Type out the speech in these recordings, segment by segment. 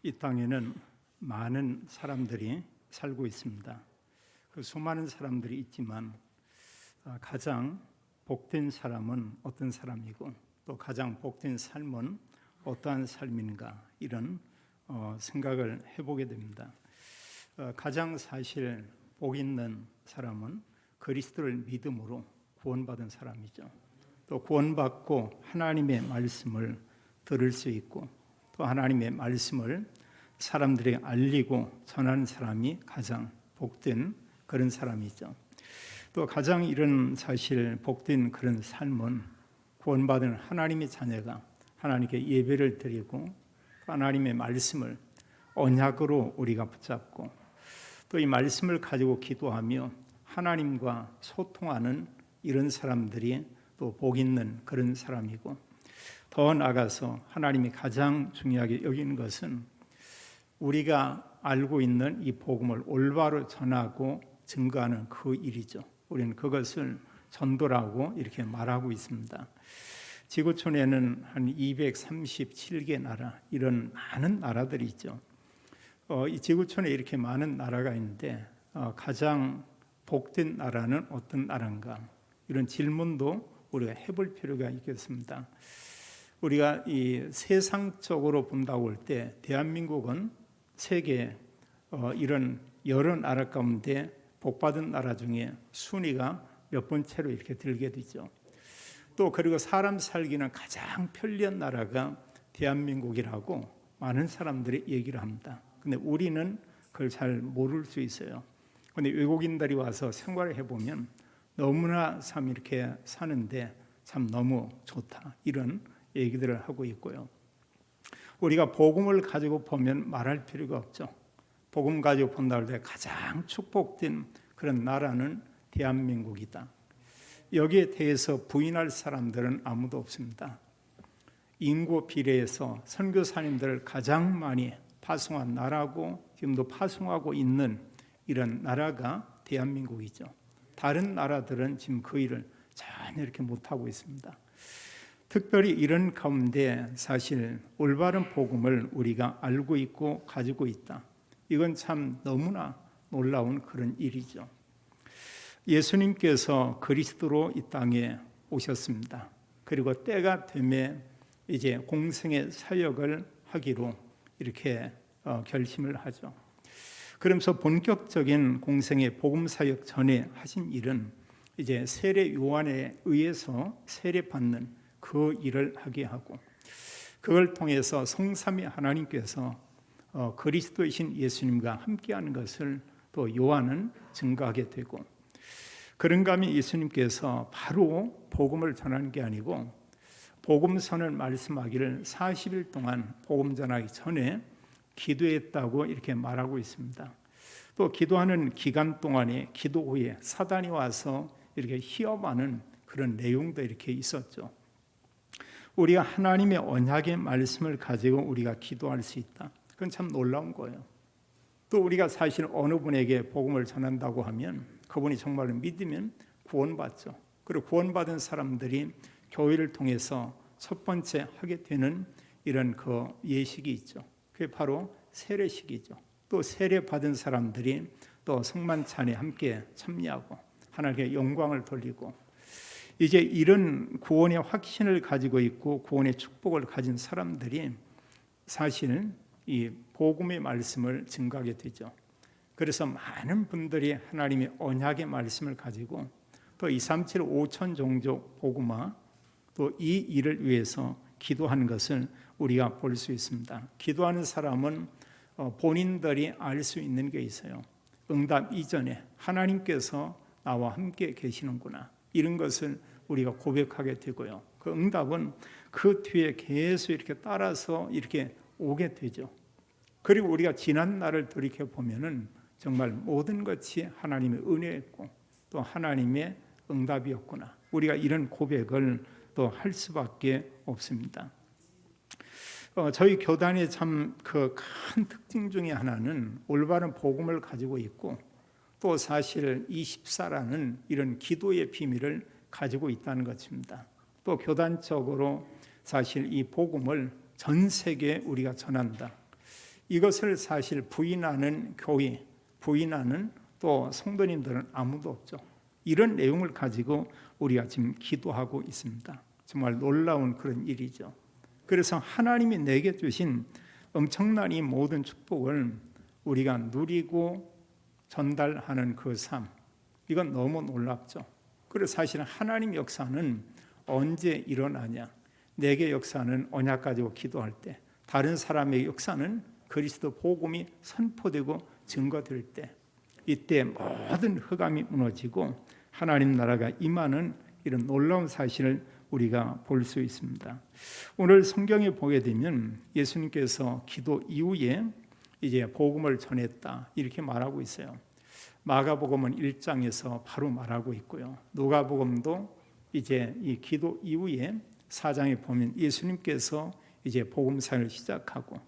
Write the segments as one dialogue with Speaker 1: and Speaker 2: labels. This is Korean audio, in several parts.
Speaker 1: 이 땅에는 많은 사람들이 살고 있습니다. 그 수많은 사람들이 있지만 가장 복된 사람은 어떤 사람이고 또 가장 복된 삶은 어떠한 삶인가 이런 생각을 해보게 됩니다. 가장 사실 복 있는 사람은 그리스도를 믿음으로 구원받은 사람이죠. 또 구원받고 하나님의 말씀을 들을 수 있고 또 하나님의 말씀을 사람들에게 알리고 전하는 사람이 가장 복된 그런 사람이죠. 또 가장 이런 사실 복된 그런 삶은 구원받은 하나님의 자녀가 하나님께 예배를 드리고 하나님의 말씀을 언약으로 우리가 붙잡고 또 이 말씀을 가지고 기도하며 하나님과 소통하는 이런 사람들이 또 복 있는 그런 사람이고, 더 나아가서 하나님이 가장 중요하게 여기는 것은 우리가 알고 있는 이 복음을 올바로 전하고 증거하는 그 일이죠. 우리는 그것을 전도라고 이렇게 말하고 있습니다. 지구촌에는 한 237개 나라, 이런 많은 나라들이 있죠. 이 지구촌에 이렇게 많은 나라가 있는데 가장 복된 나라는 어떤 나라인가? 이런 질문도 우리가 해볼 필요가 있겠습니다. 우리가 이 세상적으로 본다고 할 때 대한민국은 세계 이런 여러 나라 가운데 복받은 나라 중에 순위가 몇 번째로 이렇게 들게 되죠. 또 그리고 사람 살기는 가장 편리한 나라가 대한민국이라고 많은 사람들이 얘기를 합니다. 근데 우리는 그걸 잘 모를 수 있어요. 근데 외국인들이 와서 생활을 해보면 너무나 참 이렇게 사는데 참 너무 좋다, 이런 얘기들을 하고 있고요. 우리가 복음을 가지고 보면 말할 필요가 없죠. 복음 가지고 본다고 할 때 가장 축복된 그런 나라는 대한민국이다. 여기에 대해서 부인할 사람들은 아무도 없습니다. 인구 비례에서 선교사님들을 가장 많이 파송한 나라고 지금도 파송하고 있는 이런 나라가 대한민국이죠. 다른 나라들은 지금 그 일을 전혀 이렇게 못하고 있습니다. 특별히 이런 가운데 사실 올바른 복음을 우리가 알고 있고 가지고 있다. 이건 참 너무나 놀라운 그런 일이죠. 예수님께서 그리스도로 이 땅에 오셨습니다. 그리고 때가 되면 이제 공생의 사역을 하기로 이렇게 결심을 하죠. 그러면서 본격적인 공생의 복음 사역 전에 하신 일은 이제 세례 요한에 의해서 세례 받는 그 일을 하게 하고, 그걸 통해서 성삼위 하나님께서 그리스도이신 예수님과 함께하는 것을 또 요한은 증거하게 되고, 그런가 하면 예수님께서 바로 복음을 전하는 게 아니고 복음선을 말씀하기를 40일 동안 복음 전하기 전에 기도했다고 이렇게 말하고 있습니다. 또 기도하는 기간 동안에 기도 후에 사단이 와서 이렇게 시험하는 그런 내용도 이렇게 있었죠. 우리가 하나님의 언약의 말씀을 가지고 우리가 기도할 수 있다. 그건 참 놀라운 거예요. 또 우리가 사실 어느 분에게 복음을 전한다고 하면 그분이 정말로 믿으면 구원받죠. 그리고 구원받은 사람들이 교회를 통해서 첫 번째 하게 되는 이런 그 예식이 있죠. 그게 바로 세례식이죠. 또 세례 받은 사람들이 또 성만찬에 함께 참여하고 하나님께 영광을 돌리고, 이제 이런 구원의 확신을 가지고 있고 구원의 축복을 가진 사람들이 사실 이 복음의 말씀을 증거하게 되죠. 그래서 많은 분들이 하나님의 언약의 말씀을 가지고 또 237 5천 종족 복음화 또 이 일을 위해서 기도하는 것을 우리가 볼 수 있습니다. 기도하는 사람은 본인들이 알 수 있는 게 있어요. 응답 이전에 하나님께서 나와 함께 계시는구나, 이런 것을 우리가 고백하게 되고요. 그 응답은 그 뒤에 계속 이렇게 따라서 이렇게 오게 되죠. 그리고 우리가 지난 날을 돌이켜 보면은 정말 모든 것이 하나님의 은혜였고 또 하나님의 응답이었구나, 우리가 이런 고백을 또 할 수밖에 없습니다. 저희 교단의 참 그 큰 특징 중에 하나는 올바른 복음을 가지고 있고 또 사실 24라는 이런 기도의 비밀을 가지고 있다는 것입니다. 또 교단적으로 사실 이 복음을 전 세계에 우리가 전한다. 이것을 사실 부인하는 교회, 부인하는 또 성도님들은 아무도 없죠. 이런 내용을 가지고 우리가 지금 기도하고 있습니다. 정말 놀라운 그런 일이죠. 그래서 하나님이 내게 주신 엄청난 이 모든 축복을 우리가 누리고 전달하는 그 삶, 이건 너무 놀랍죠. 그래서 사실 하나님 역사는 언제 일어나냐? 내게 역사는 언약 가지고 기도할 때, 다른 사람의 역사는 그리스도 복음이 선포되고 증거될 때, 이때 모든 흑암이 무너지고 하나님 나라가 임하는 이런 놀라운 사실을 우리가 볼 수 있습니다. 오늘 성경에 보게 되면 예수님께서 기도 이후에 이제 복음을 전했다 이렇게 말하고 있어요. 마가복음은 1장에서 바로 말하고 있고요. 누가복음도 이제 이 기도 이후에 4장에 보면 예수님께서 이제 복음사를 시작하고,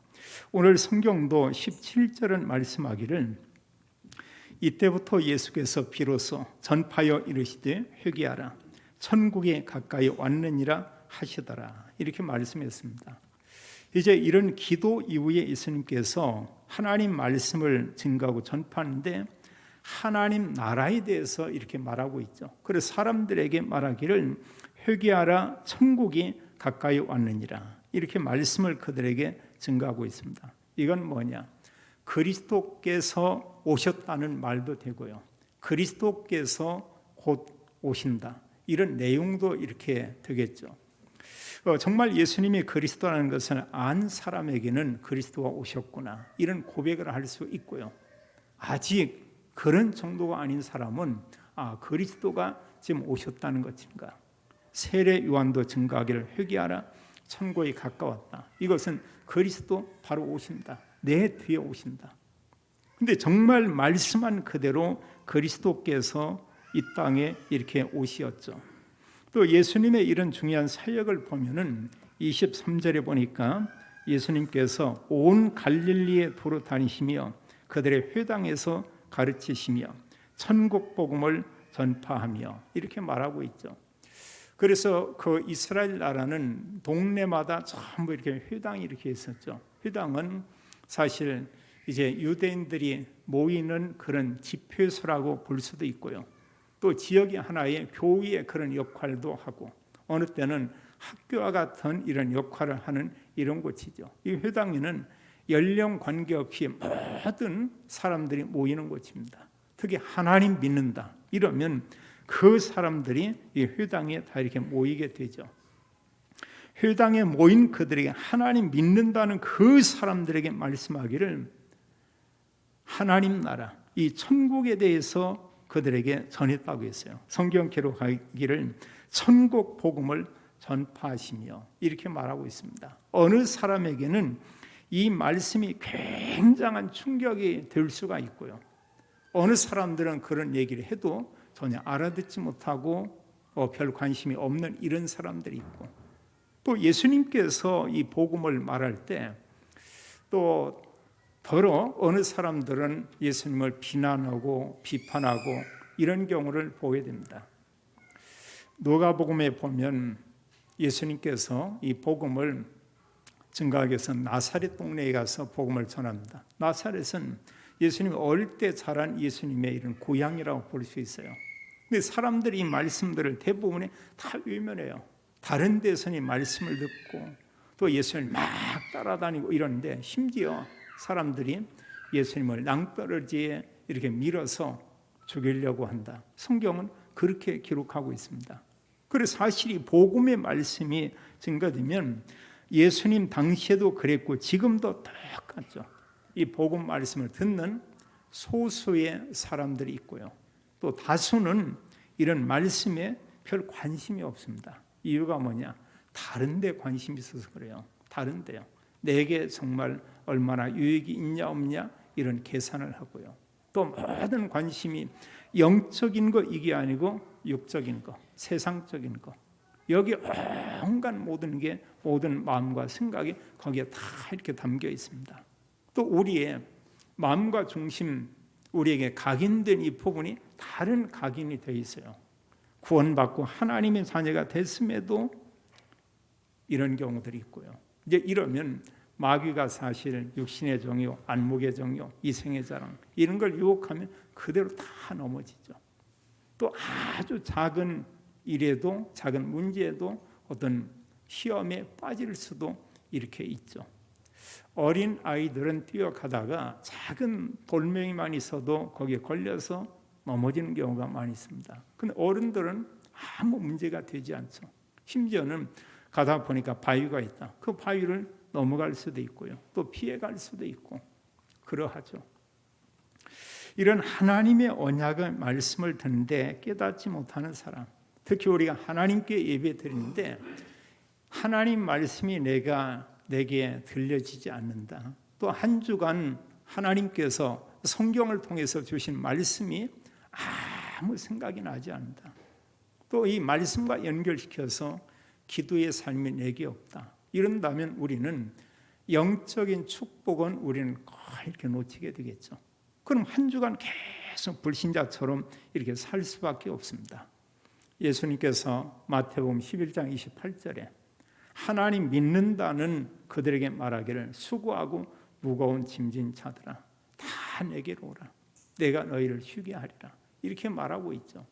Speaker 1: 오늘 성경도 17절은 말씀하기를 이때부터 예수께서 비로소 전파하여 이르시되 회개하라 천국이 가까이 왔느니라 하시더라 이렇게 말씀했습니다. 이제 이런 기도 이후에 예수님께서 하나님 말씀을 증거하고 전파하는데 하나님 나라에 대해서 이렇게 말하고 있죠. 그래서 사람들에게 말하기를 회개하라 천국이 가까이 왔느니라 이렇게 말씀을 그들에게 증거하고 있습니다. 이건 뭐냐? 그리스도께서 오셨다는 말도 되고요. 그리스도께서 곧 오신다. 이런 내용도 이렇게 되겠죠. 정말 예수님이 그리스도라는 것을 안 사람에게는 그리스도가 오셨구나 이런 고백을 할 수 있고요. 아직 그런 정도가 아닌 사람은 그리스도가 지금 오셨다는 것인가? 세례 요한도 증거하기를 회개하라 천국이 가까웠다. 이것은 그리스도 바로 오신다. 내 뒤에 오신다. 근데 정말 말씀한 그대로 그리스도께서 이 땅에 이렇게 오시었죠. 또 예수님의 이런 중요한 사역을 보면은 23절에 보니까 예수님께서 온 갈릴리에 도로 다니시며 그들의 회당에서 가르치시며 천국 복음을 전파하며 이렇게 말하고 있죠. 그래서 그 이스라엘 나라는 동네마다 전부 이렇게 회당이 이렇게 있었죠. 회당은 사실 이제 유대인들이 모이는 그런 집회소라고 볼 수도 있고요. 또 지역의 하나의 교회의 그런 역할도 하고, 어느 때는 학교와 같은 이런 역할을 하는 이런 곳이죠. 이 회당에는 연령 관계없이 모든 사람들이 모이는 곳입니다. 특히 하나님 믿는다 이러면 그 사람들이 이 회당에 다 이렇게 모이게 되죠. 회당에 모인 그들에게 하나님 믿는다는 그 사람들에게 말씀하기를 하나님 나라, 이 천국에 대해서 그들에게 전했다고 했어요. 성경 기록하기를 천국 복음을 전파하시며 이렇게 말하고 있습니다. 어느 사람에게는 이 말씀이 굉장한 충격이 될 수가 있고요. 어느 사람들은 그런 얘기를 해도 전혀 알아듣지 못하고 별 관심이 없는 이런 사람들이 있고, 또 예수님께서 이 복음을 말할 때 또 더러 어느 사람들은 예수님을 비난하고 비판하고 이런 경우를 보게 됩니다. 누가복음에 보면 예수님께서 이 복음을 증거하기 위해서 나사렛 동네에 가서 복음을 전합니다. 나사렛은 예수님이 어릴 때 자란 예수님의 이런 고향이라고 볼 수 있어요. 근데 사람들이 이 말씀들을 대부분이 다 외면해요. 다른 데서는 이 말씀을 듣고 또 예수님을 막 따라다니고 이러는데, 심지어 사람들이 예수님을 낭떠러지에 이렇게 밀어서 죽이려고 한다. 성경은 그렇게 기록하고 있습니다. 그래서 사실 이 복음의 말씀이 증거되면 예수님 당시에도 그랬고 지금도 똑같죠. 이 복음 말씀을 듣는 소수의 사람들이 있고요. 또 다수는 이런 말씀에 별 관심이 없습니다. 이유가 뭐냐? 다른 데 관심이 있어서 그래요. 다른 데요. 내게 정말 얼마나 유익이 있냐 없냐 이런 계산을 하고요. 또 모든 관심이 영적인 거 이게 아니고 육적인 거, 세상적인 거. 여기 온갖 모든 게, 모든 마음과 생각이 거기에 다 이렇게 담겨 있습니다. 또 우리의 마음과 중심, 우리에게 각인된 이 부분이 다른 각인이 되어 있어요. 구원받고 하나님의 자녀가 됐음에도 이런 경우들이 있고요. 이제 이러면 마귀가 사실 육신의 종교, 안목의 종교, 이생의 자랑 이런 걸 유혹하면 그대로 다 넘어지죠. 또 아주 작은 일에도, 작은 문제에도 어떤 시험에 빠질 수도 이렇게 있죠. 어린 아이들은 뛰어가다가 작은 돌멩이만 있어도 거기에 걸려서 넘어지는 경우가 많이 있습니다. 근데 어른들은 아무 문제가 되지 않죠. 심지어는 가다 보니까 바위가 있다. 그 바위를 넘어갈 수도 있고요. 또 피해갈 수도 있고 그러하죠. 이런 하나님의 언약의 말씀을 듣는데 깨닫지 못하는 사람, 특히 우리가 하나님께 예배 드리는데 하나님 말씀이 내게 들려지지 않는다. 또 한 주간 하나님께서 성경을 통해서 주신 말씀이 아무 생각이 나지 않는다. 또 이 말씀과 연결시켜서 기도의 삶이 내게 없다. 이런다면 우리는 영적인 축복은 우리는 거의 이렇게 놓치게 되겠죠. 그럼 한 주간 계속 불신자처럼 이렇게 살 수밖에 없습니다. 예수님께서 마태복음 11장 28절에 하나님 믿는다는 그들에게 말하기를 수고하고 무거운 짐진 자들아 다 내게로 오라. 내가 너희를 쉬게 하리라. 이렇게 말하고 있죠.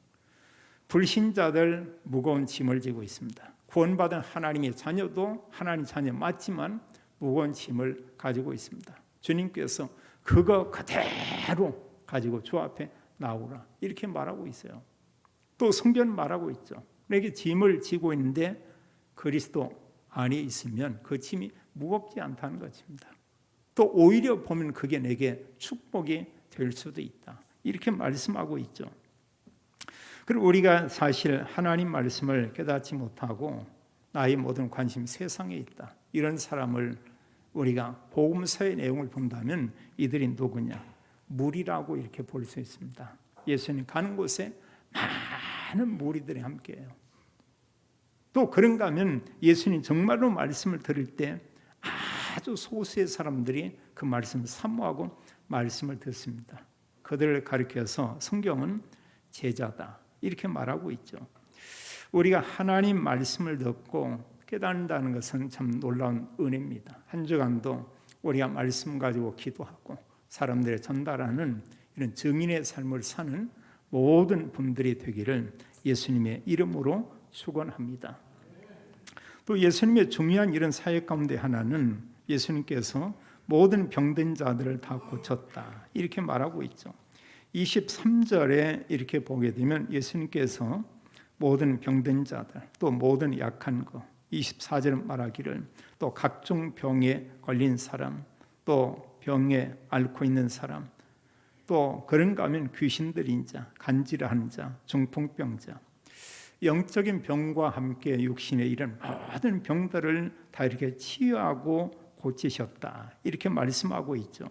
Speaker 1: 불신자들 무거운 짐을 지고 있습니다. 구원받은 하나님의 자녀도 하나님 자녀 맞지만 무거운 짐을 가지고 있습니다. 주님께서 그거 그대로 가지고 주 앞에 나오라 이렇게 말하고 있어요. 또 성경 말하고 있죠. 내게 짐을 지고 있는데 그리스도 안에 있으면 그 짐이 무겁지 않다는 것입니다. 또 오히려 보면 그게 내게 축복이 될 수도 있다 이렇게 말씀하고 있죠. 그리고 우리가 사실 하나님 말씀을 깨닫지 못하고 나의 모든 관심 세상에 있다. 이런 사람을 우리가 복음서의 내용을 본다면 이들이 누구냐? 무리라고 이렇게 볼 수 있습니다. 예수님 가는 곳에 많은 무리들이 함께해요. 또 그런가 하면 예수님 정말로 말씀을 들을 때 아주 소수의 사람들이 그 말씀을 사모하고 말씀을 듣습니다. 그들을 가리켜서 성경은 제자다 이렇게 말하고 있죠. 우리가 하나님 말씀을 듣고 깨닫는다는 것은 참 놀라운 은혜입니다. 한 주간도 우리가 말씀 가지고 기도하고 사람들에 전달하는 이런 증인의 삶을 사는 모든 분들이 되기를 예수님의 이름으로 축원합니다. 또 예수님의 중요한 이런 사역 가운데 하나는 예수님께서 모든 병든 자들을 다 고쳤다 이렇게 말하고 있죠. 23절에 이렇게 보게 되면 예수님께서 모든 병든 자들 또 모든 약한 것 24절 말하기를 또 각종 병에 걸린 사람 또 병에 앓고 있는 사람 또 그런가 하면 귀신들인 자 간질한 자 중풍병자 영적인 병과 함께 육신의 이런 모든 병들을 다 이렇게 치유하고 고치셨다 이렇게 말씀하고 있죠.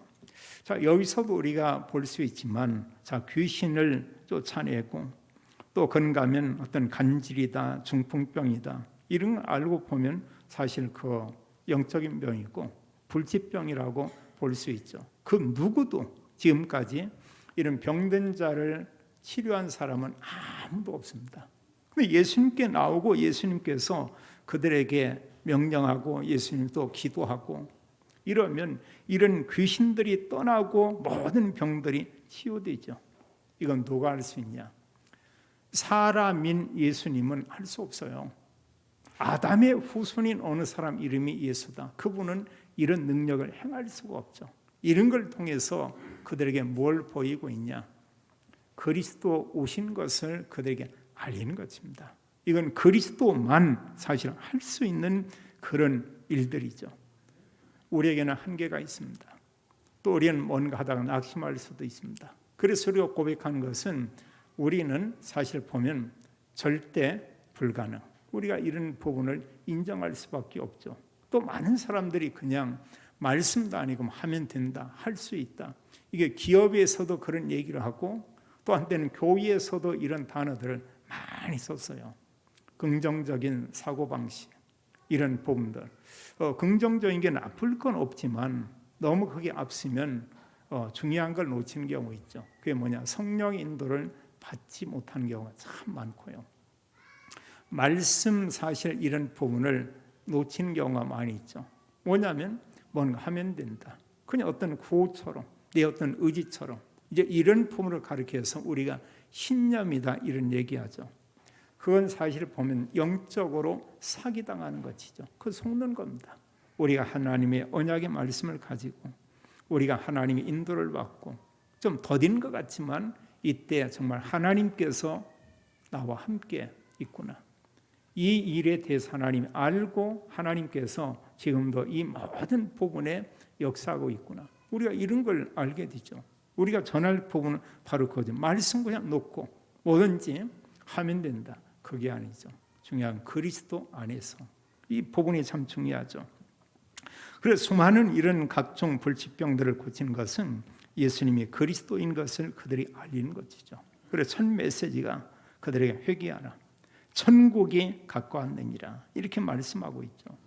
Speaker 1: 자, 여기서도 우리가 볼 수 있지만 자, 귀신을 쫓아내고 또 그런가 하면 어떤 간질이다 중풍병이다 이런 걸 알고 보면 사실 그 영적인 병이고 불치병이라고 볼 수 있죠. 그 누구도 지금까지 이런 병든 자를 치료한 사람은 아무도 없습니다. 근데 예수님께 나오고 예수님께서 그들에게 명령하고 예수님 또 기도하고 이러면 이런 귀신들이 떠나고 모든 병들이 치유되죠. 이건 누가 할 수 있냐? 사람인 예수님은 할 수 없어요. 아담의 후손인 어느 사람 이름이 예수다. 그분은 이런 능력을 행할 수가 없죠. 이런 걸 통해서 그들에게 뭘 보이고 있냐? 그리스도 오신 것을 그들에게 알리는 것입니다. 이건 그리스도만 사실 할 수 있는 그런 일들이죠. 우리에게는 한계가 있습니다. 또 우리는 뭔가 하다가 낙심할 수도 있습니다. 그래서 우리가 고백하는 것은 우리는 사실 보면 절대 불가능. 우리가 이런 부분을 인정할 수밖에 없죠. 또 많은 사람들이 그냥 말씀도 아니고 하면 된다, 할 수 있다. 이게 기업에서도 그런 얘기를 하고 또 한때는 교회에서도 이런 단어들을 많이 썼어요. 긍정적인 사고방식 이런 부분들 긍정적인 게 나쁠 건 없지만 너무 그게 앞서면 중요한 걸 놓치는 경우 있죠. 그게 뭐냐? 성령의 인도를 받지 못하는 경우가 참 많고요. 말씀 사실 이런 부분을 놓치는 경우가 많이 있죠. 뭐냐면 뭔가 하면 된다. 그냥 어떤 구호처럼, 내 어떤 의지처럼 이제 이런 품으로 가르쳐서 우리가 신념이다 이런 얘기하죠. 그건 사실 보면 영적으로 사기당하는 것이죠. 그 속는 겁니다. 우리가 하나님의 언약의 말씀을 가지고 우리가 하나님의 인도를 받고 좀 더딘 것 같지만 이때 정말 하나님께서 나와 함께 있구나. 이 일에 대해서 하나님이 알고 하나님께서 지금도 이 모든 부분에 역사하고 있구나. 우리가 이런 걸 알게 되죠. 우리가 전할 부분은 바로 그거죠. 말씀 그냥 놓고 뭐든지 하면 된다. 그게 아니죠. 중요한 그리스도 안에서. 이 부분이 참 중요하죠. 그래서 수많은 이런 각종 불치병들을 고치는 것은 예수님이 그리스도인 것을 그들이 알리는 것이죠. 그래서 첫 메시지가 그들에게 회개하라. 천국이 가까웠느니라. 이렇게 말씀하고 있죠.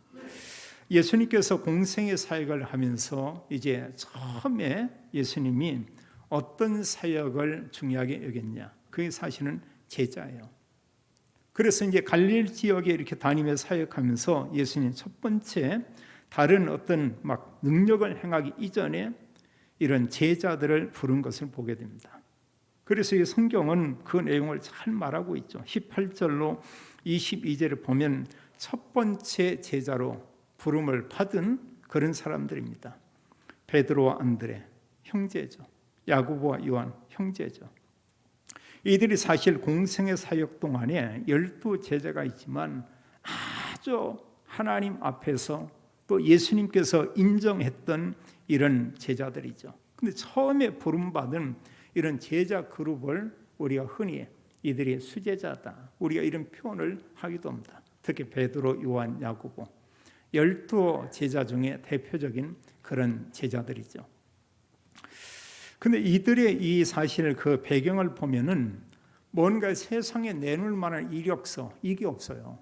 Speaker 1: 예수님께서 공생의 사역을 하면서 이제 처음에 예수님이 어떤 사역을 중요하게 여겼냐? 그게 사실은 제자예요. 그래서 이제 갈릴리 지역에 이렇게 다니면서 사역하면서 예수님 첫 번째 다른 어떤 막 능력을 행하기 이전에 이런 제자들을 부른 것을 보게 됩니다. 그래서 이 성경은 그 내용을 잘 말하고 있죠. 18절로 22절을 보면 첫 번째 제자로 부름을 받은 그런 사람들입니다. 베드로와 안드레 형제죠. 야고보와 요한 형제죠. 이들이 사실 공생의 사역 동안에 12제자가 있지만 아주 하나님 앞에서 또 예수님께서 인정했던 이런 제자들이죠. 근데 처음에 부름받은 이런 제자 그룹을 우리가 흔히 이들이 수제자다. 우리가 이런 표현을 하기도 합니다. 특히 베드로, 요한, 야고보 12제자 중에 대표적인 그런 제자들이죠. 근데 이들의 이 사실 그 배경을 보면은 뭔가 세상에 내놓을 만한 이력서 이게 없어요.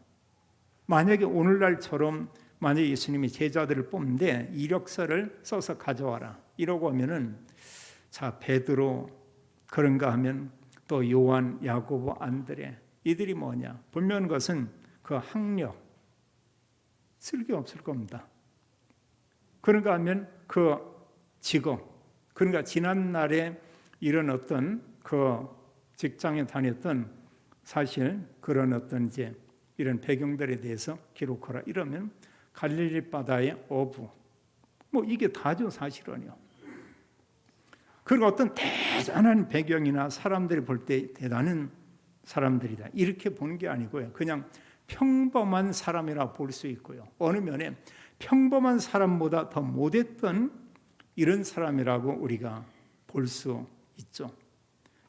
Speaker 1: 만약에 오늘날처럼 만약에 예수님이 제자들을 뽑는데 이력서를 써서 가져와라 이러고 하면은 자 베드로 그런가 하면 또 요한, 야고보, 안드레 이들이 뭐냐 분명한 것은 그 학력 쓸 게 없을 겁니다. 그런가 하면 그 직업 그러니까 지난날에 이런 어떤 그 직장에 다녔던 사실 그런 어떤 이제 이런 배경들에 대해서 기록하라 이러면 갈릴리 바다의 어부 뭐 이게 다죠 사실은요. 그리고 어떤 대단한 배경이나 사람들이 볼 때 대단한 사람들이다 이렇게 보는 게 아니고요. 그냥 평범한 사람이라 볼 수 있고요. 어느 면에 평범한 사람보다 더 못했던 이런 사람이라고 우리가 볼 수 있죠.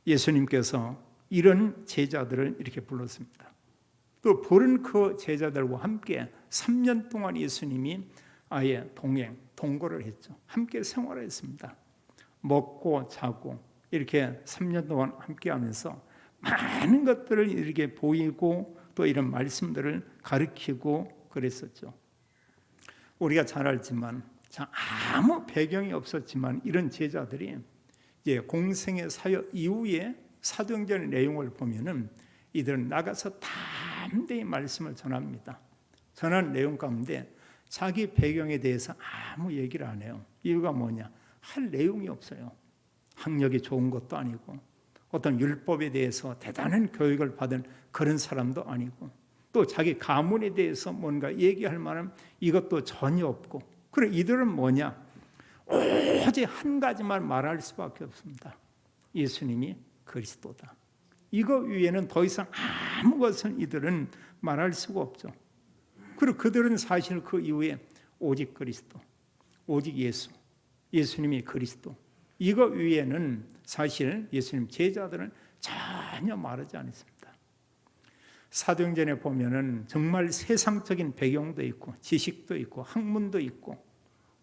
Speaker 1: 예수님께서 이런 제자들을 이렇게 불렀습니다. 또 부른 그 제자들과 함께 3년 동안 예수님이 아예 동거를 했죠. 함께 생활했습니다. 먹고 자고 이렇게 3년 동안 함께 하면서 많은 것들을 이렇게 보이고 또 이런 말씀들을 가르치고 그랬었죠. 우리가 잘 알지만 아무 배경이 없었지만 이런 제자들이 이제 공생의 사역 이후에 사도행전의 내용을 보면은 이들은 나가서 담대히 말씀을 전합니다. 전하는 내용 가운데 자기 배경에 대해서 아무 얘기를 안 해요. 이유가 뭐냐? 할 내용이 없어요. 학력이 좋은 것도 아니고 어떤 율법에 대해서 대단한 교육을 받은 그런 사람도 아니고 또 자기 가문에 대해서 뭔가 얘기할 만한 이것도 전혀 없고 그래 이들은 뭐냐? 오직 한 가지만 말할 수밖에 없습니다. 예수님이 그리스도다. 이거 위에는 더 이상 아무 것을 이들은 말할 수가 없죠. 그리고 그들은 사실 그 이후에 오직 그리스도, 오직 예수, 예수님이 그리스도 이거 위에는 사실 예수님 제자들은 전혀 말하지 않습니다. 사도행전에 보면은 정말 세상적인 배경도 있고 지식도 있고 학문도 있고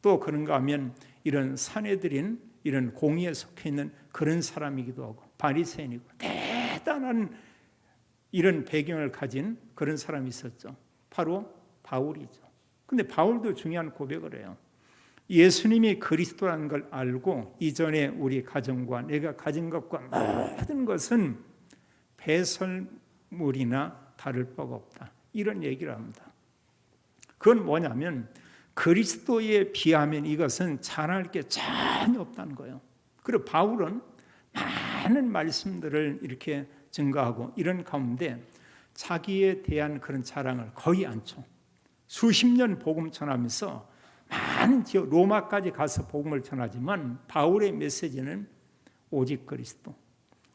Speaker 1: 또 그런가 하면 이런 사내들인 이런 공의에 속해 있는 그런 사람이기도 하고 바리새인이고 대단한 이런 배경을 가진 그런 사람이 있었죠. 바로 바울이죠. 근데 바울도 중요한 고백을 해요. 예수님이 그리스도라는 걸 알고 이전에 우리 가정과 내가 가진 것과 모든 것은 배설물이나 다를 바가 없다. 이런 얘기를 합니다. 그건 뭐냐면 그리스도에 비하면 이것은 자랑할 게 전혀 없다는 거예요. 그리고 바울은 많은 말씀들을 이렇게 증거하고 이런 가운데 자기에 대한 그런 자랑을 거의 않죠. 수십 년 복음 전하면서 많은 지역 로마까지 가서 복음을 전하지만 바울의 메시지는 오직 그리스도,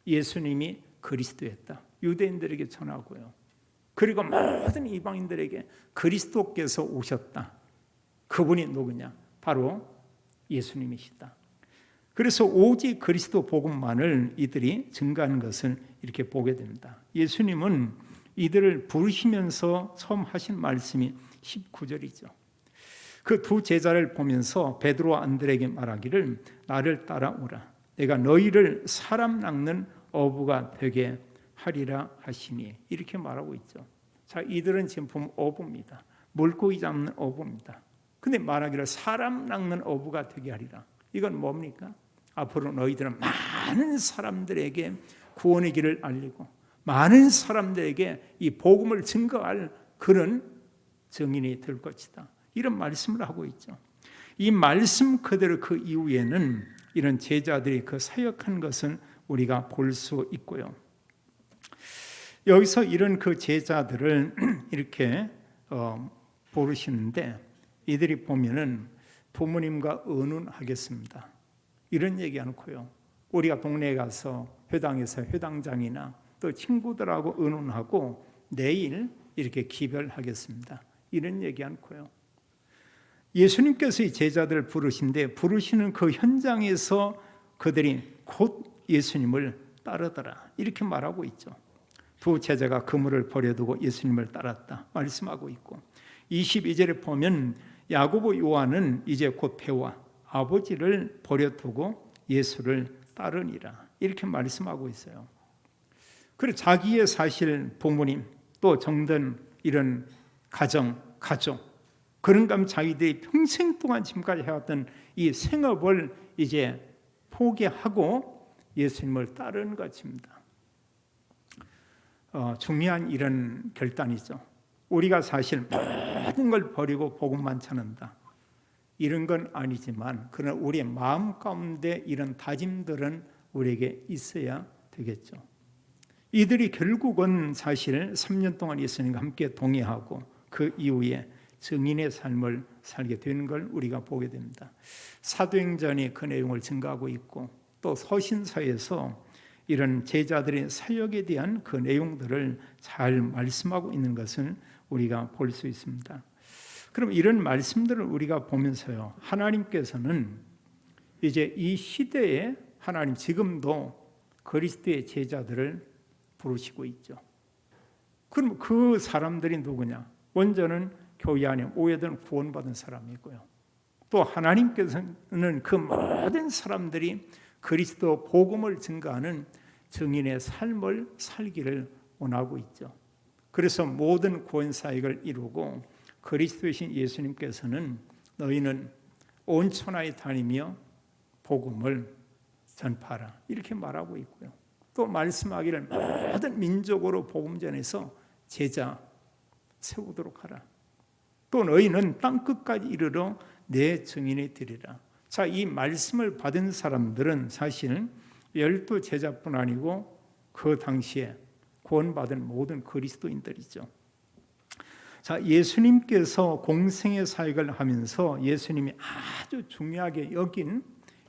Speaker 1: 예수님이 그리스도였다. 유대인들에게 전하고요. 그리고 모든 이방인들에게 그리스도께서 오셨다. 그분이 누구냐? 바로 예수님이시다. 그래서 오직 그리스도 복음만을 이들이 증거하는 것을 이렇게 보게 됩니다. 예수님은 이들을 부르시면서 처음 하신 말씀이 19절이죠. 그 두 제자를 보면서 베드로와 안드레에게 말하기를 나를 따라오라. 내가 너희를 사람 낚는 어부가 되게 하리라 하시니 이렇게 말하고 있죠. 자, 이들은 지금 보면 어부입니다. 물고기 잡는 어부입니다. 근데 말하기를 사람 낚는 어부가 되게 하리라. 이건 뭡니까? 앞으로 너희들은 많은 사람들에게 구원의 길을 알리고 많은 사람들에게 이 복음을 증거할 그런 증인이 될 것이다. 이런 말씀을 하고 있죠. 이 말씀 그대로 그 이후에는 이런 제자들이 그 사역한 것은 우리가 볼 수 있고요. 여기서 이런 그 제자들을 이렇게 부르시는데 이들이 보면은 부모님과 의논하겠습니다. 이런 얘기 않고요. 우리가 동네에 가서 회당에서 회당장이나 또 친구들하고 의논하고 내일 이렇게 기별하겠습니다. 이런 얘기 않고요. 예수님께서 이 제자들을 부르시는 그 현장에서 그들이 곧 예수님을 따르더라. 이렇게 말하고 있죠. 두 제자가 그물을 버려두고 예수님을 따랐다 말씀하고 있고 22절에 보면 야고보 요한은 이제 곧 배와 아버지를 버려두고 예수를 따르니라 이렇게 말씀하고 있어요. 그리고 자기의 사실 부모님 또 정든 이런 가족 그런 감 자기들이 평생 동안 지금까지 해왔던 이 생업을 이제 포기하고 예수님을 따르는 것입니다. 중요한 이런 결단이죠. 우리가 사실 모든 걸 버리고 복음만 전한다. 이런 건 아니지만 그러나 우리의 마음 가운데 이런 다짐들은 우리에게 있어야 되겠죠. 이들이 결국은 사실 3년 동안 예수님과 함께 동행하고 그 이후에 증인의 삶을 살게 되는 걸 우리가 보게 됩니다. 사도행전이 그 내용을 증거하고 있고 또 서신서에서 이런 제자들의 사역에 대한 그 내용들을 잘 말씀하고 있는 것을 우리가 볼 수 있습니다. 그럼 이런 말씀들을 우리가 보면서요, 하나님께서는 이제 이 시대에 하나님 지금도 그리스도의 제자들을 부르시고 있죠. 그럼 그 사람들이 누구냐? 먼저는 교회 안에 오해된 구원받은 사람이고요. 또 하나님께서는 그 모든 사람들이 그리스도 복음을 증거하는 증인의 삶을 살기를 원하고 있죠. 그래서 모든 구원 사역을 이루고 그리스도이신 예수님께서는 너희는 온 천하에 다니며 복음을 전파하라 이렇게 말하고 있고요. 또 말씀하기를 모든 민족으로 복음 전해서 제자 세우도록 하라. 또 너희는 땅 끝까지 이르러 내 증인이 되리라. 자, 이 말씀을 받은 사람들은 사실 12 제자뿐 아니고 그 당시에 구원받은 모든 그리스도인들이죠. 자, 예수님께서 공생의 사역을 하면서 예수님이 아주 중요하게 여긴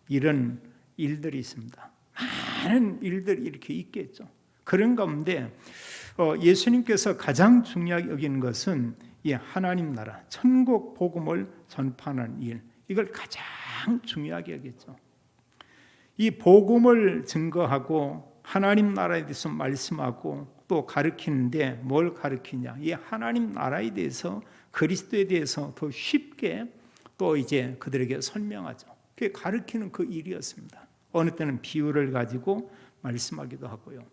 Speaker 1: 이런 일들이 있습니다. 많은 일들이 이렇게 있겠죠. 그런 가운데 예수님께서 가장 중요하게 여기는 것은 이 하나님 나라, 천국 복음을 전파하는 일, 이걸 가장 중요하게 여겼죠. 이 복음을 증거하고 하나님 나라에 대해서 말씀하고 또 가르치는데 뭘 가르치냐? 이 하나님 나라에 대해서 그리스도에 대해서 더 쉽게 또 이제 그들에게 설명하죠. 그게 가르치는 그 일이었습니다. 어느 때는 비유를 가지고 말씀하기도 하고요.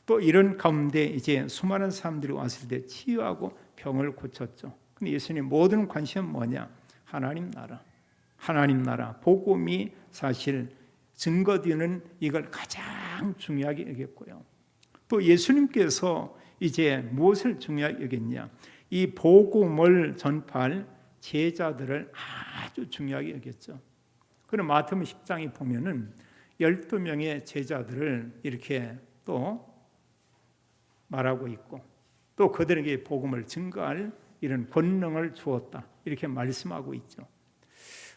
Speaker 1: 또 이런 가운데 이제 수많은 사람들이 왔을 때 치유하고 병을 고쳤죠. 근데 예수님 모든 관심은 뭐냐? 하나님 나라. 하나님 나라 복음이 사실 증거되는 이걸 가장 중요하게 여겼고요. 또 예수님께서 이제 무엇을 중요하게 여겼냐? 이 복음을 전파할 제자들을 아주 중요하게 여겼죠. 그럼 마태복음 10장에 보면은 12명의 제자들을 이렇게 또 말하고 있고, 또 그들에게 복음을 증거할 이런 권능을 주었다, 이렇게 말씀하고 있죠.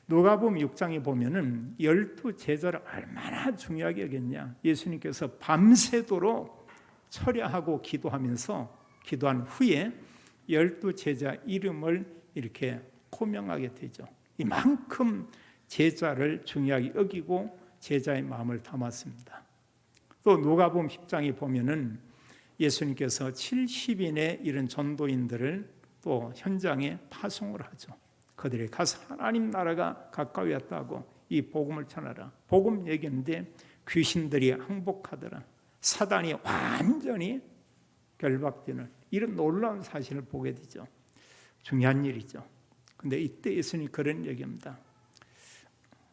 Speaker 1: 누가복음 6장에 보면은 12 제자를 얼마나 중요하게 여겼냐. 예수님께서 밤새도록 철야하고 기도한 후에 12 제자 이름을 이렇게 호명하게 되죠. 이만큼 제자를 중요하게 여기고 제자의 마음을 담았습니다. 또 누가복음 10장에 보면은 예수님께서 70인의 이런 전도인들을 또 현장에 파송을 하죠. 그들이 가서 하나님 나라가 가까이 왔다고 이 복음을 전하라. 복음 얘기인데 귀신들이 항복하더라. 사단이 완전히 결박되는 이런 놀라운 사실을 보게 되죠. 중요한 일이죠. 근데 이때 예수님이 그런 얘기입니다.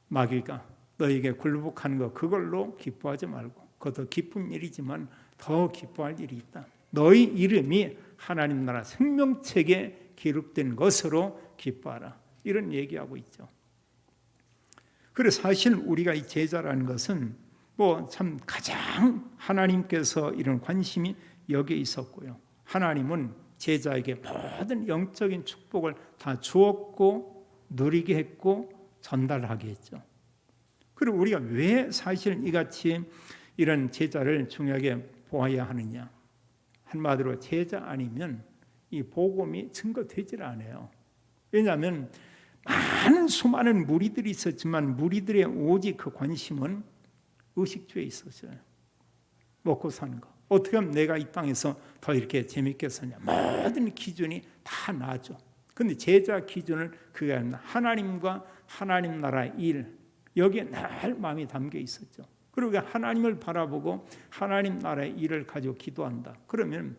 Speaker 1: 마귀가 너에게 굴복하는 거 그걸로 기뻐하지 말고, 그것도 기쁜 일이지만 더 기뻐할 일이 있다. 너희 이름이 하나님 나라 생명책에 기록된 것으로 기뻐하라. 이런 얘기하고 있죠. 그래서 사실 우리가 이 제자라는 것은 뭐 참 가장 하나님께서 이런 관심이 여기에 있었고요. 하나님은 제자에게 모든 영적인 축복을 다 주었고 누리게 했고 전달하게 했죠. 그리고 우리가 왜 사실 이같이 이런 제자를 중요하게 보아야 하느냐. 한마디로 제자 아니면 이 복음이 증거되질 않아요. 왜냐하면 많은 수많은 무리들이 있었지만 무리들의 오직 그 관심은 의식주에 있었어요. 먹고 사는 거. 어떻게 하면 내가 이 땅에서 더 이렇게 재밌게 사냐. 모든 기준이 다 나죠. 그런데 제자 기준은 그게 아니라 하나님과 하나님 나라의 일, 여기에 늘 마음이 담겨 있었죠. 그리고 하나님을 바라보고 하나님 나라의 일을 가지고 기도한다. 그러면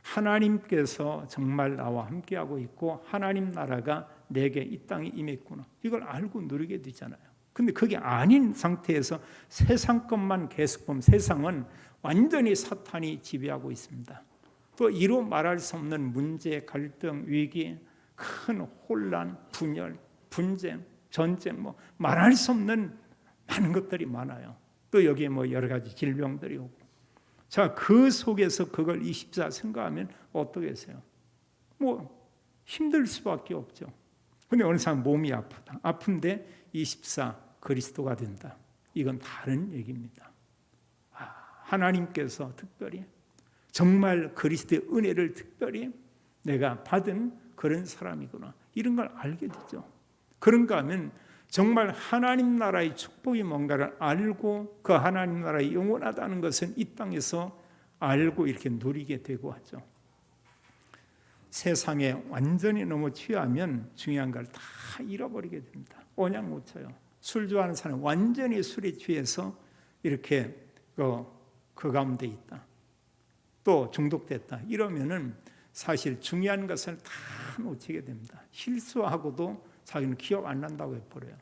Speaker 1: 하나님께서 정말 나와 함께하고 있고 하나님 나라가 내게 이 땅에 임했구나. 이걸 알고 누리게 되잖아요. 근데 그게 아닌 상태에서 세상 것만 계속 보면 세상은 완전히 사탄이 지배하고 있습니다. 또 이루 말할 수 없는 문제, 갈등, 위기, 큰 혼란, 분열, 분쟁, 전쟁, 뭐 말할 수 없는 많은 것들이 많아요. 또 여기에 뭐 여러 가지 질병들이 오고. 자, 그 속에서 그걸 24 생각하면 어떠겠어요? 뭐 힘들 수밖에 없죠. 근데 어느 사람 몸이 아프다. 아픈데 24 그리스도가 된다. 이건 다른 얘기입니다. 하나님께서 특별히 정말 그리스도의 은혜를 특별히 내가 받은 그런 사람이구나. 이런 걸 알게 되죠. 그런가 하면 정말 하나님 나라의 축복이 뭔가를 알고 그 하나님 나라의 영원하다는 것은 이 땅에서 알고 이렇게 누리게 되고 하죠. 세상에 완전히 너무 취하면 중요한 걸 다 잃어버리게 됩니다. 언약 못 쳐요. 술 좋아하는 사람은 완전히 술에 취해서 이렇게 그 가운데 있다. 또 중독됐다. 이러면은 사실 중요한 것을 다 놓치게 됩니다. 실수하고도 자기는 기억 안 난다고 해버려요.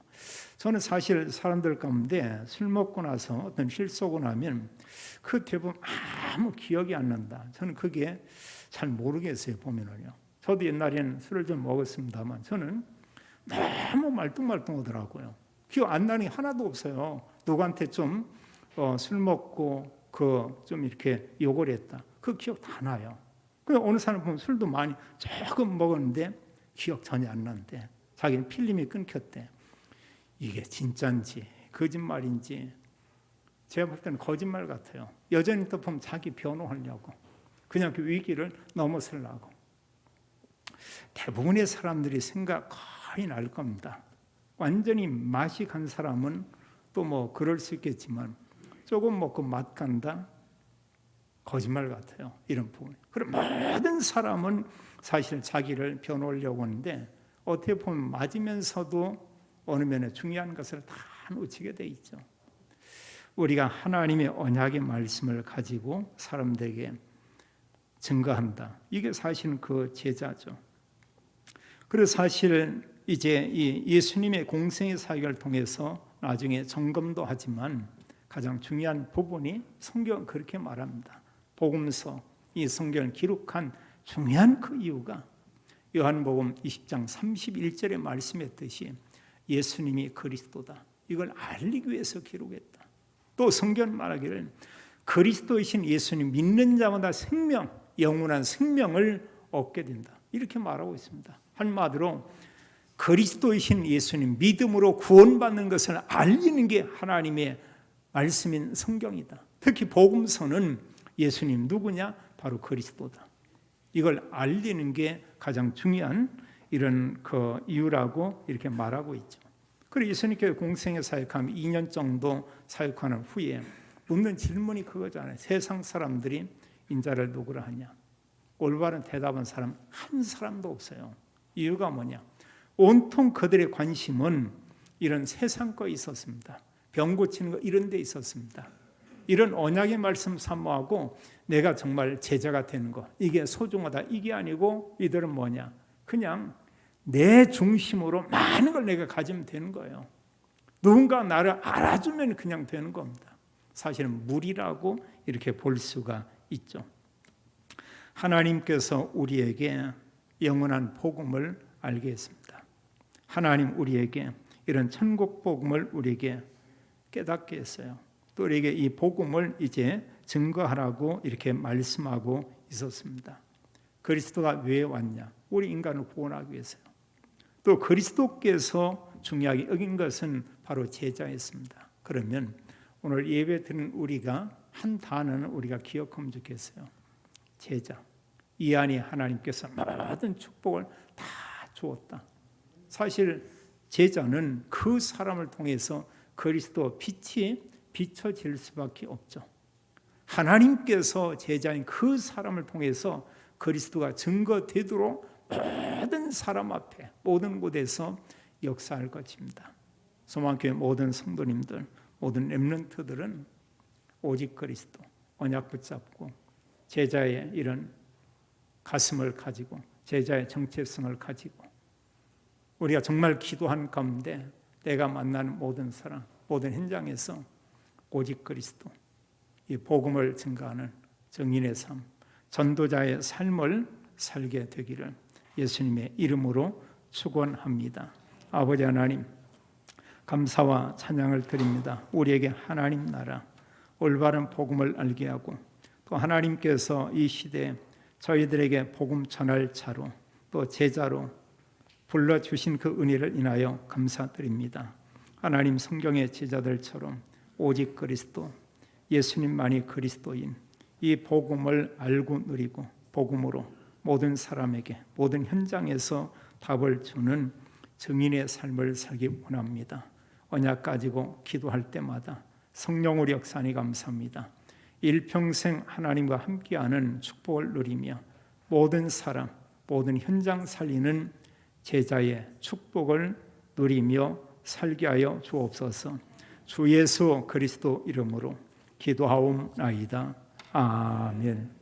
Speaker 1: 저는 사실 사람들 가운데 술 먹고 나서 어떤 실수하고 나면 그 대부분 아무 기억이 안 난다. 저는 그게 잘 모르겠어요. 보면은요. 저도 옛날에는 술을 좀 먹었습니다만 저는 너무 말똥말똥하더라고요. 기억 안 나는 게 하나도 없어요. 누구한테 좀 술 먹고 좀 이렇게 욕을 했다. 그 기억 다 나요. 근데 어느 사람 보면 술도 많이 조금 먹었는데 기억 전혀 안 나는데 자기는 필름이 끊겼대. 이게 진짜인지 거짓말인지 제가 볼 때는 거짓말 같아요. 여전히 또 보면 자기 변호하려고 그냥 그 위기를 넘어서려고. 대부분의 사람들이 생각 거의 날 겁니다. 완전히 맛이 간 사람은 또 뭐 그럴 수 있겠지만 조금 먹고 맛 간다? 거짓말 같아요. 이런 부분. 그럼 모든 사람은 사실 자기를 변호하려고 하는데 어떻게 보면 맞으면서도 어느 면에 중요한 것을 다 놓치게 돼 있죠. 우리가 하나님의 언약의 말씀을 가지고 사람들에게 증거한다. 이게 사실은 그 제자죠. 그래서 사실 이제 이 예수님의 공생의 사역을 통해서 나중에 점검도 하지만 가장 중요한 부분이 성경은 그렇게 말합니다. 복음서, 이 성경을 기록한 중요한 그 이유가 요한복음 20장 31절에 말씀했듯이 예수님이 그리스도다. 이걸 알리기 위해서 기록했다. 또 성경 말하기를 그리스도이신 예수님 믿는 자마다 생명, 영원한 생명을 얻게 된다. 이렇게 말하고 있습니다. 한마디로 그리스도이신 예수님 믿음으로 구원받는 것을 알리는 게 하나님의 말씀인 성경이다. 특히 복음서는 예수님 누구냐? 바로 그리스도다. 이걸 알리는 게 가장 중요한 이런 그 이유라고 이렇게 말하고 있죠. 그리고 예수님께 공생의 사역하면 2년 정도 사역하는 후에 묻는 질문이 그거잖아요. 세상 사람들이 인자를 누구라 하냐? 올바른 대답한 사람 한 사람도 없어요. 이유가 뭐냐? 온통 그들의 관심은 이런 세상 거에 있었습니다. 병 고치는 거 이런 데 있었습니다. 이런 언약의 말씀 사모하고 내가 정말 제자가 되는 거 이게 소중하다 이게 아니고 이들은 뭐냐? 그냥 내 중심으로 많은 걸 내가 가지면 되는 거예요. 누군가 나를 알아주면 그냥 되는 겁니다. 사실은 무리라고 이렇게 볼 수가 있죠. 하나님께서 우리에게 영원한 복음을 알게 했습니다. 하나님 우리에게 이런 천국 복음을 우리에게 깨닫게 했어요. 또 우리에게 이 복음을 이제 증거하라고 이렇게 말씀하고 있었습니다. 그리스도가 왜 왔냐? 우리 인간을 구원하기 위해서요. 또 그리스도께서 중요하게 여긴 것은 바로 제자였습니다. 그러면 오늘 예배 드리는 우리가 한 단어는 우리가 기억하면 좋겠어요. 제자. 이 안에 하나님께서 모든 축복을 다 주었다. 사실 제자는 그 사람을 통해서 그리스도 빛이 비춰질 수밖에 없죠. 하나님께서 제자인 그 사람을 통해서 그리스도가 증거되도록 모든 사람 앞에 모든 곳에서 역사할 것입니다. 소망교회 모든 성도님들, 모든 렘넌트들은 오직 그리스도 언약 붙잡고 제자의 이런 가슴을 가지고 제자의 정체성을 가지고 우리가 정말 기도한 가운데 내가 만나는 모든 사람, 모든 현장에서 오직 그리스도, 이 복음을 증거하는 증인의 삶, 전도자의 삶을 살게 되기를 예수님의 이름으로 축원합니다. 아버지 하나님, 감사와 찬양을 드립니다. 우리에게 하나님 나라, 올바른 복음을 알게 하고 또 하나님께서 이 시대에 저희들에게 복음 전할 자로 또 제자로 불러주신 그 은혜를 인하여 감사드립니다. 하나님 성경의 제자들처럼 오직 그리스도, 예수님만이 그리스도인 이 복음을 알고 누리고 복음으로 모든 사람에게 모든 현장에서 답을 주는 증인의 삶을 살기 원합니다. 언약 가지고 기도할 때마다 성령으로 역사하니 감사합니다. 일평생 하나님과 함께하는 축복을 누리며 모든 사람, 모든 현장 살리는 제자의 축복을 누리며 살게 하여 주옵소서. 주 예수 그리스도 이름으로 기도하옵나이다. 아멘.